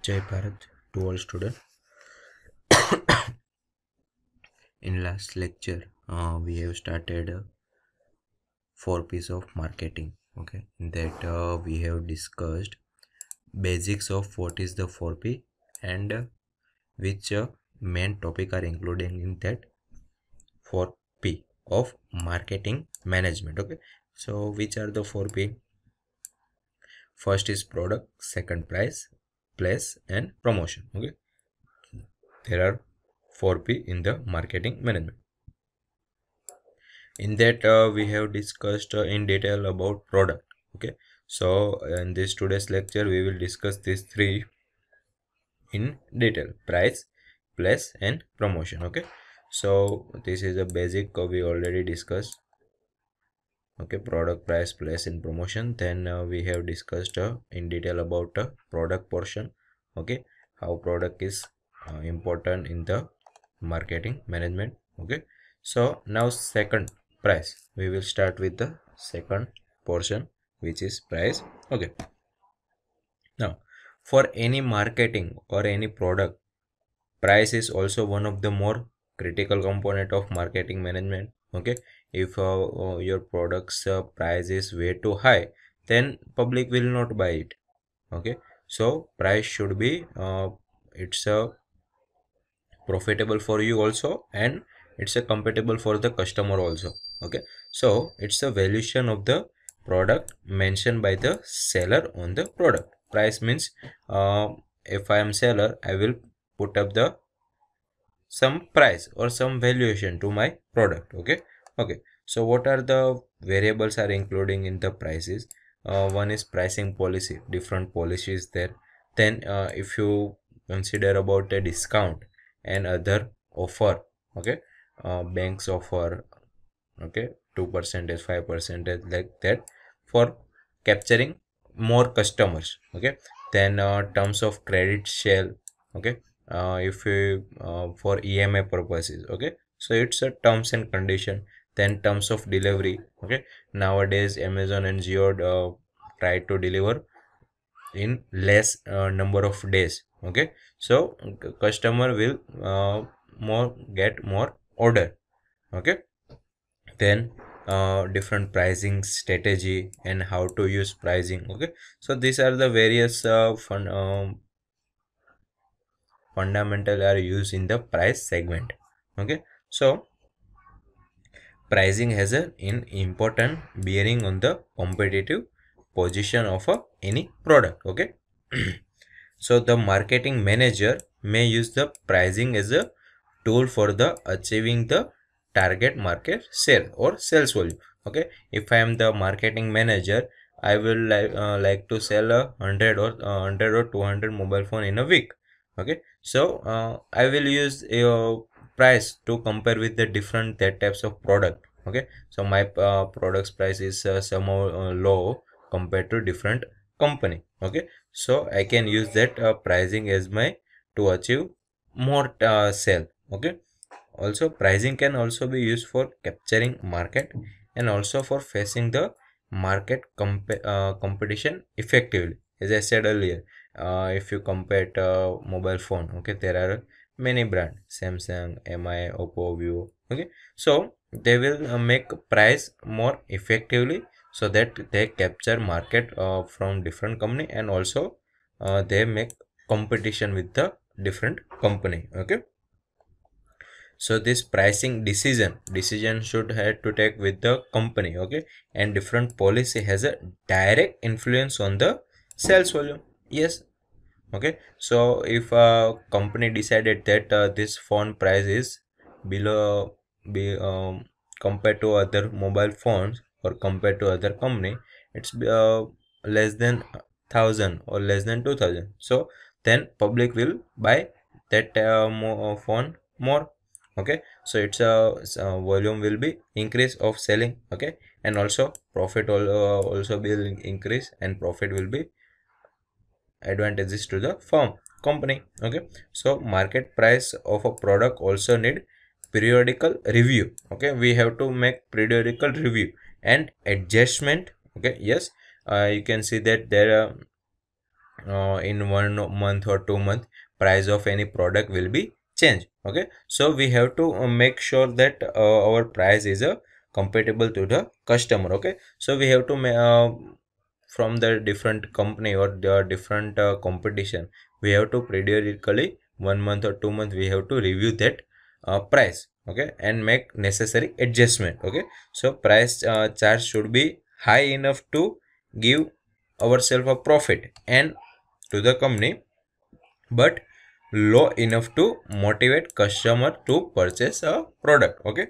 Jai Bharat to all students. In last lecture, we have started 4 P's of marketing. Okay, in that we have discussed basics of what is the 4P and which main topic are included in that 4P of marketing management. Okay, so which are the 4P? First is product, second price, place, and promotion. Okay, there are 4P in the marketing management. In that we have discussed in detail about product. Okay, so in this today's lecture we will discuss these three in detail: price, place, and promotion. Okay, so this is a basic we already discussed. Okay, product, price, place, and promotion. Then we have discussed in detail about product portion. Okay, how product is important in the marketing management. Okay, so now second, price. We will start with the second portion, which is price. Okay, now for any marketing or any product, price is also one of the more critical component of marketing management. Okay, if your product's price is way too high, then public will not buy it. Okay, so price should be it's a profitable for you also, and it's a compatible for the customer also. Okay, so it's a valuation of the product mentioned by the seller on the product. Price means if I am seller, I will put up the some price or some valuation to my product. Okay, so what are the variables are including in the prices? One is pricing policy, different policies there. Then if you consider about a discount and other offer. Okay, banks offer, okay, 2%, 5%, like that, for capturing more customers. Okay, then terms of credit shell. Okay, if you for EMI purposes. Okay, so it's a terms and condition. Then terms of delivery. Okay, nowadays Amazon and Jio try to deliver in less number of days. Okay, so customer will more get more order. Okay, then different pricing strategy and how to use pricing. Okay, so these are the various fundamental are used in the price segment. Okay, so pricing has an important bearing on the competitive position of any product. Okay, so the marketing manager may use the pricing as a tool for the achieving the target market share or sales volume. Okay, if I am the marketing manager, I will like to sell 100 or 200 mobile phone in a week. Okay, so I will use a price to compare with the different that types of product. Okay, so my product's price is somehow low compared to different company. Okay, so I can use that pricing as my to achieve more sale. Okay, also pricing can also be used for capturing market and also for facing the market competition effectively. As I said earlier, if you compare mobile phone, okay, there are many brand: Samsung, Mi, Oppo, Vivo. Okay, so they will make price more effectively so that they capture market from different company, and also they make competition with the different company. Okay, so this pricing decision should have to take with the company. Okay, and different policy has a direct influence on the sales volume. Yes. Okay, so if a company decided that this phone price is below be compared to other mobile phones or compared to other company, it's less than 1,000 or less than 2,000, so then public will buy that phone more. Okay, so it's a volume will be increase of selling. Okay, and also profit also will increase, and profit will be advantages to the firm company. Okay, so market price of a product also need periodical review. Okay, we have to make periodical review and adjustment. Okay, yes, you can see that there are in 1 month or 2 month, price of any product will be changed. Okay, so we have to make sure that our price is compatible to the customer. Okay, so we have to from the different company or the different competition, we have to periodically 1 month or 2 month we have to review that price. Okay, and make necessary adjustment. Okay, so price charge should be high enough to give ourselves a profit and to the company, but low enough to motivate customer to purchase a product. Okay,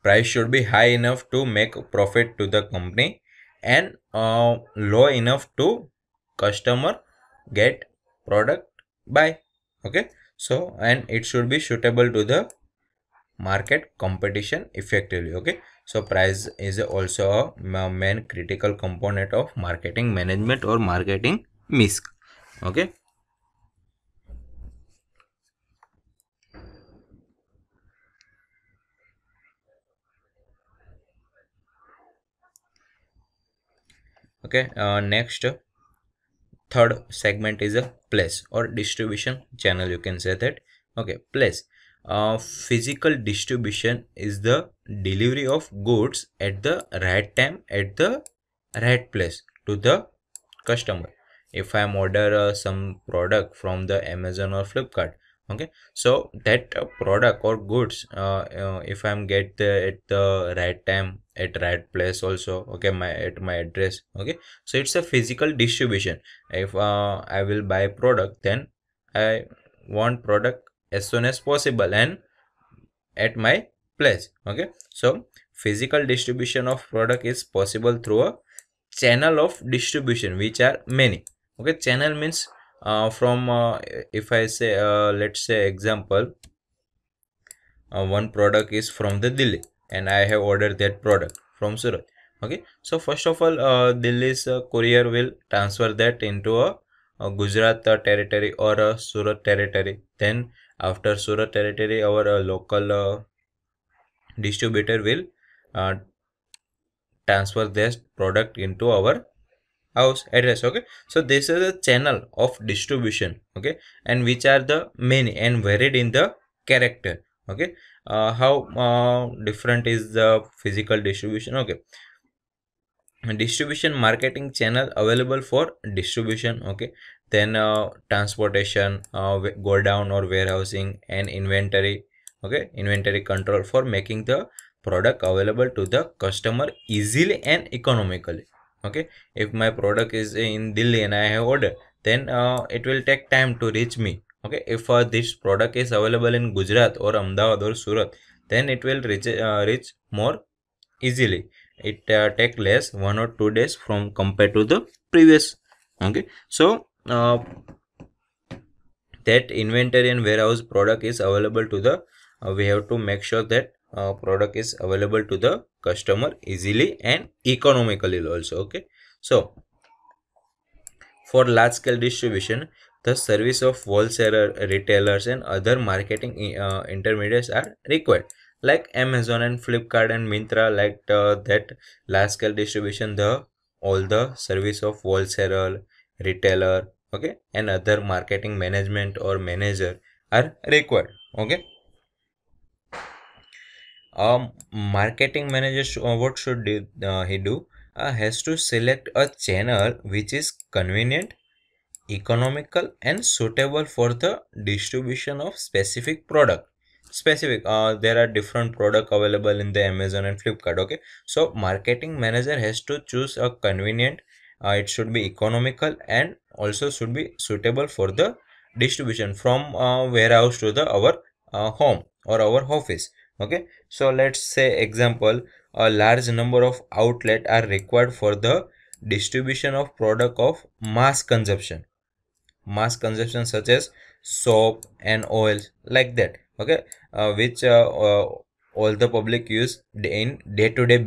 price should be high enough to make profit to the company and low enough to customer get product buy. Okay, so and it should be suitable to the market competition effectively. Okay, so price is also a main critical component of marketing management or marketing mix. Okay, okay, next third segment is a place or distribution channel, you can say that. Okay, place, physical distribution is the delivery of goods at the right time at the right place to the customer. If I'm order some product from the Amazon or Flipkart, okay, so that product or goods, if I'm get at the right time at right place also, okay, my at my address. Okay, so it's a physical distribution. If I will buy product, then I want product as soon as possible and at my place. Okay, so physical distribution of product is possible through a channel of distribution, which are many. Okay, channel means from if I say let's say example, one product is from the Delhi and I have ordered that product from Surat. Okay, so first of all, Delhi's courier will transfer that into a Gujarat territory or a Surat territory. Then after Surat territory, our local distributor will uh, transfer this product into our house address. Okay, so this is a channel of distribution. Okay, and which are the many and varied in the character. Okay, how different is the physical distribution? Okay, distribution marketing channel available for distribution. Okay, then transportation, go down or warehousing and inventory. Okay, inventory control for making the product available to the customer easily and economically. Okay, if my product is in Delhi and I have ordered, then it will take time to reach me. Okay, if this product is available in Gujarat or Ahmedabad or Surat, then it will reach more easily. It take less 1 or 2 days from compared to the previous. Okay, so that inventory and warehouse product is available to the we have to make sure that product is available to the customer easily and economically also. Okay, so for large scale distribution, the service of wholesaler, retailers, and other marketing intermediaries are required, like Amazon and Flipkart and Myntra. Like that large scale distribution, the all the service of wholesaler, retailer, okay, and other marketing management or manager are required. Okay, marketing manager what should he do? Has to select a channel which is convenient, economical and suitable for the distribution of specific product. Specific, there are different product available in the Amazon and Flipkart. Okay, so marketing manager has to choose a convenient, it should be economical and also should be suitable for the distribution from warehouse to the our home or our office. Okay, so let's say example, a large number of outlet are required for the distribution of product of mass consumption such as soap and oils, like that. Okay, which all the public use in day-to-day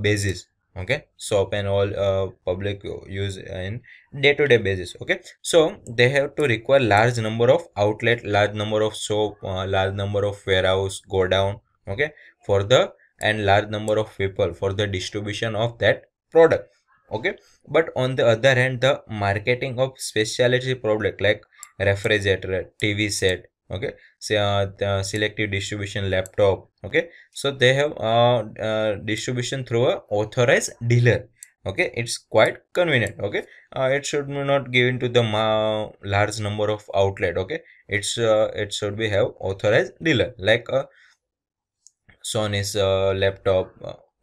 basis. Okay, soap and all public use in day-to-day basis. Okay, so they have to require large number of outlet, large number of soap, large number of warehouse go down. Okay, for the and large number of people for the distribution of that product. Okay, but on the other hand, the marketing of specialty product like refrigerator, TV set, okay, so the selective distribution laptop, okay, so they have distribution through a authorized dealer. Okay, it's quite convenient. Okay, it should not given to the large number of outlet. Okay, it should be have authorized dealer like a Sony's laptop,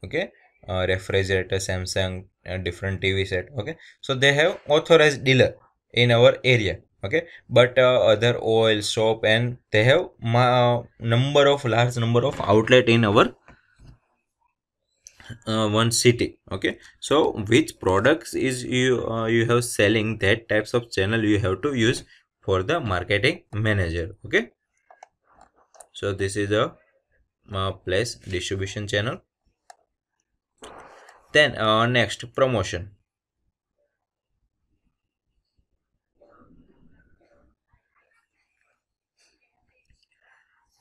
okay, refrigerator, Samsung, different TV set, okay. So they have authorized dealer in our area, okay. But other oil shop and they have number of large number of outlet in our one city, okay. So which products is you have selling, that types of channel you have to use for the marketing manager, okay. So this is a place distribution channel. Then next, promotion.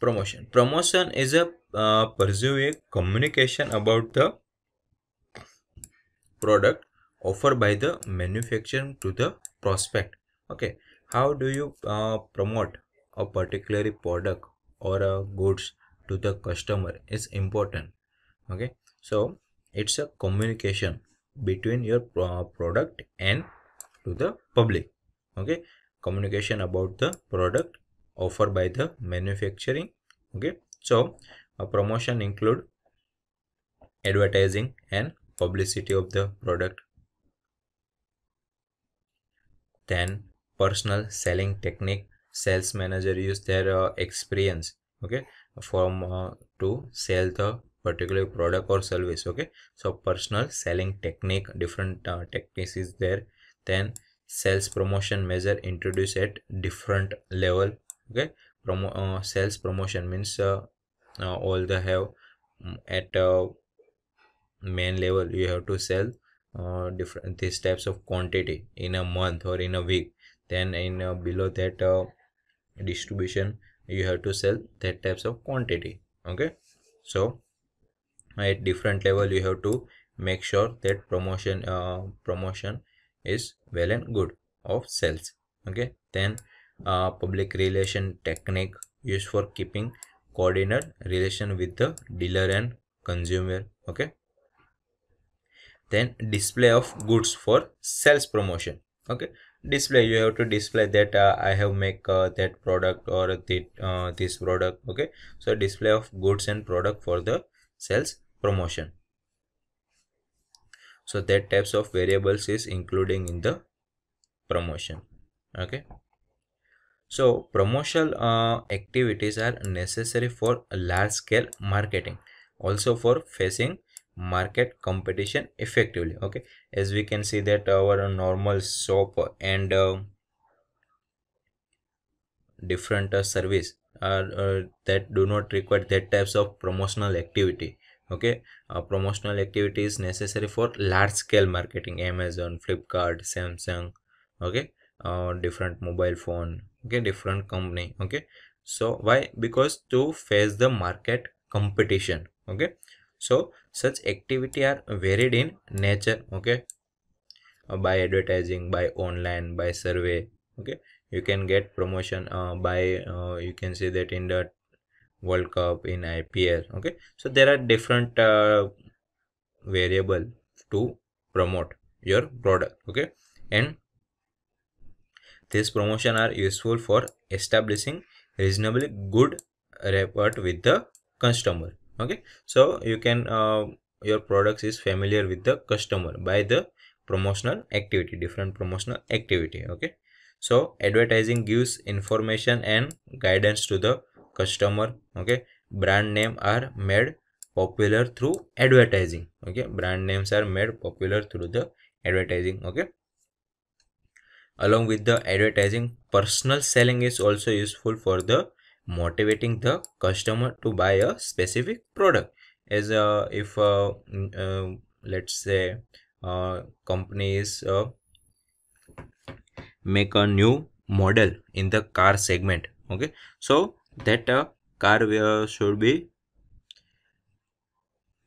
Promotion is a pursuing communication about the product offered by the manufacturer to the prospect. Okay, how do you promote a particular product or a goods to the customer is important. Okay, so it's a communication between your product and to the public. Okay, communication about the product offered by the manufacturing. Okay, so a promotion include advertising and publicity of the product. Then personal selling technique, sales manager use their experience, okay, from to sell the particular product or service. Okay, so personal selling technique, different techniques is there. Then sales promotion measure introduced at different level. Okay, sales promotion means all the have at main level you have to sell different these types of quantity in a month or in a week. Then in below that distribution you have to sell that types of quantity. Okay, so at different level you have to make sure that promotion is well and good of sales. Okay, then public relation technique used for keeping coordinate relation with the dealer and consumer. Okay, then display of goods for sales promotion. Okay, display, you have to display that I have make that product or this product. Okay, so display of goods and product for the sales promotion. So that types of variables is including in the promotion. Okay, so promotional activities are necessary for large scale marketing, also for facing market competition effectively. Okay, as we can see that our normal shop and different service are that do not require that types of promotional activity. Okay, promotional activity is necessary for large scale marketing, Amazon, Flipkart, Samsung. Okay, different mobile phone, okay, different company. Okay, so why? Because to face the market competition. Okay, so such activity are varied in nature. Okay, by advertising, by online, by survey. Okay, you can get promotion by you can see that in the World Cup, in IPL. Okay, so there are different variable to promote your product. Okay, and these promotion are useful for establishing reasonably good rapport with the customer. Okay, so you can your products is familiar with the customer by the promotional activity, different promotional activity. Okay, so advertising gives information and guidance to the customer. Okay, brand name are made popular through advertising. Okay, brand names are made popular through the advertising. Okay, along with the advertising, personal selling is also useful for the motivating the customer to buy a specific product. As if let's say companies make a new model in the car segment. Okay, so that car should be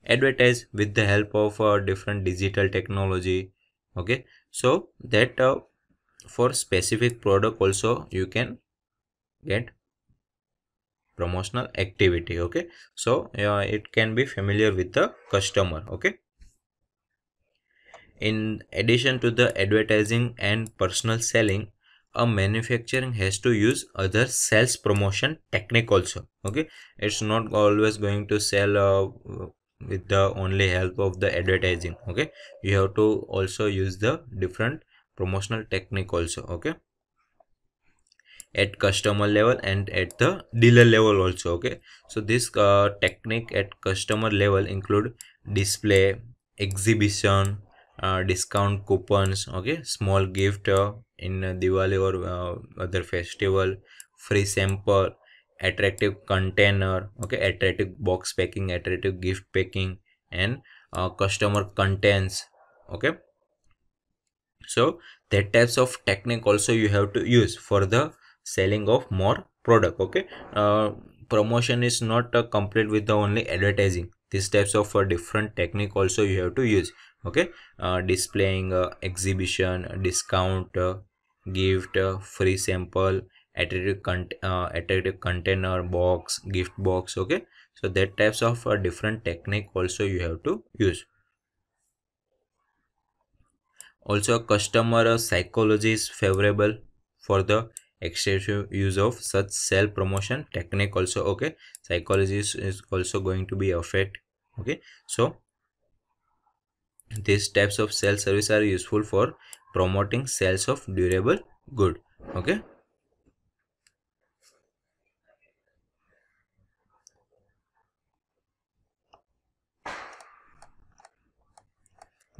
advertised with the help of different digital technology, Okay, so that for specific product also you can get promotional activity. Okay, so it can be familiar with the customer. Okay, in addition to the advertising and personal selling, a manufacturing has to use other sales promotion technique also. Okay, it's not always going to sell with the only help of the advertising. Okay, you have to also use the different promotional technique also. Okay, at customer level and at the dealer level also. Okay, so this technique at customer level include display, exhibition, discount coupons, okay, small gift in Diwali or other festival, free sample, attractive container, okay, attractive box packing, attractive gift packing, and customer contents. Okay, so that types of technique also you have to use for the selling of more product. Okay, promotion is not complete with the only advertising. These types of different technique also you have to use. Okay, displaying, exhibition, discount, gift, free sample, attractive container, box, gift box. Okay, so that types of different technique also you have to use. Also, customer psychology is favorable for the excessive use of such sell promotion technique also. Okay, psychology is also going to be affect. Okay, so these types of sell service are useful for promoting sales of durable good. Okay,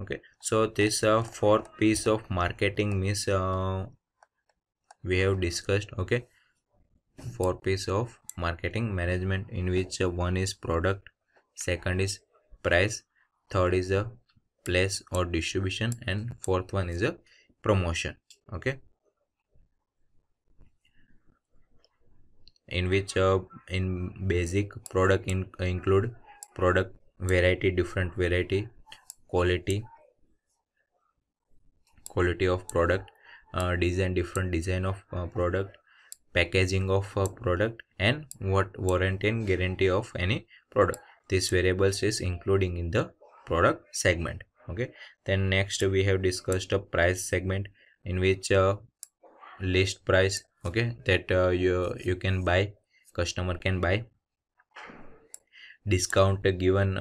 okay, so this four piece of marketing means we have discussed. Okay, four piece of marketing management, in which one is product, second is price, third is a place or distribution, and fourth one is a promotion. Okay, in which in basic product include product variety, different variety, quality, quality of product, design, different design of product, packaging of a product, and what warranty and guarantee of any product. These variables is including in the product segment. Okay, then next we have discussed a price segment, in which list price, okay, that you can buy, customer can buy, discount given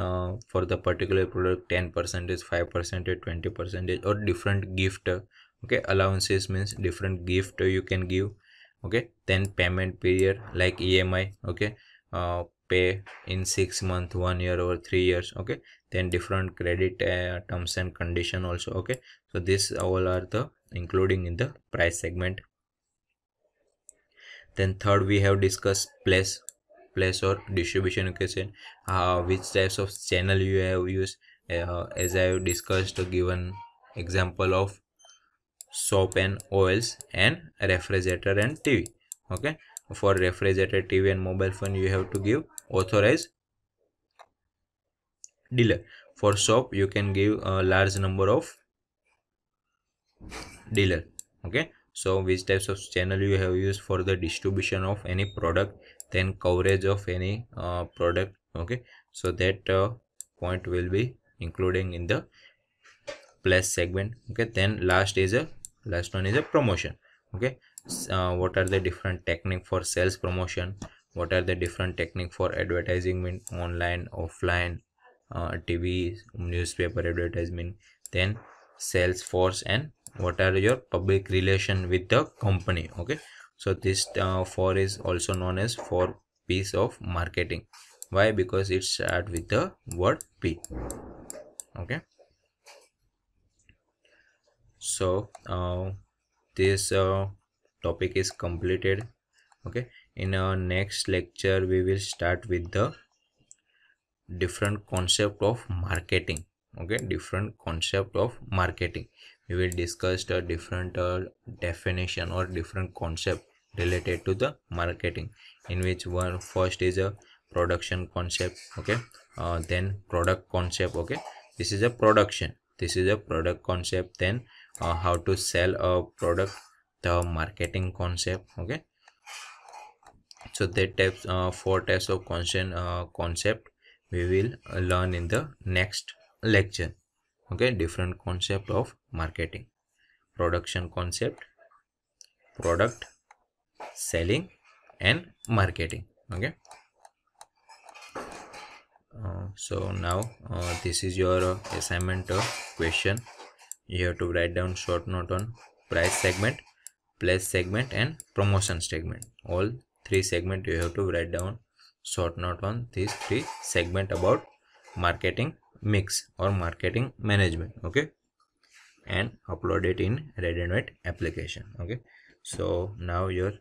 for the particular product, 10%, 5%, 20%, or different gift. Okay, allowances means different gift you can give. Okay, then payment period like EMI. Okay, pay in 6 months, 1 year, or 3 years. Okay, then different credit terms and condition also. Okay, so this all are the including in the price segment. Then third we have discussed place or distribution. You can say which types of channel you have used, as I have discussed, given example of soap and oils and refrigerator and TV. Okay, for refrigerator, TV, and mobile phone you have to give authorized dealer. For soap you can give a large number of dealer. Okay, so which types of channel you have used for the distribution of any product, then coverage of any product. Okay, so that point will be including in the plus segment. Okay, then last one is a promotion. Okay, what are the different technique for sales promotion, what are the different technique for advertising, mean online, offline, TV, newspaper advertisement, then sales force, and what are your public relation with the company. Okay, so this four is also known as four piece of marketing. Why? Because it start with the word P. Okay, so this topic is completed. Okay, in our next lecture we will start with the different concept of marketing. Okay, different concept of marketing. We will discuss the different definition or different concept related to the marketing, in which one first is a production concept. Okay, then product concept. Okay, this is a production. this is a product concept. Then how to sell a product, the marketing concept. Okay, so that types, four types of concept we will learn in the next lecture. Okay, different concept of marketing: production concept, product, selling, and marketing. Okay, so now this is your assignment question. You have to write down short note on price segment, place segment, and promotion segment. All three segment you have to write down short note on these three segment about marketing mix or marketing management. Okay, and upload it in Red and White application. Okay, so now your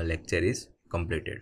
lecture is completed.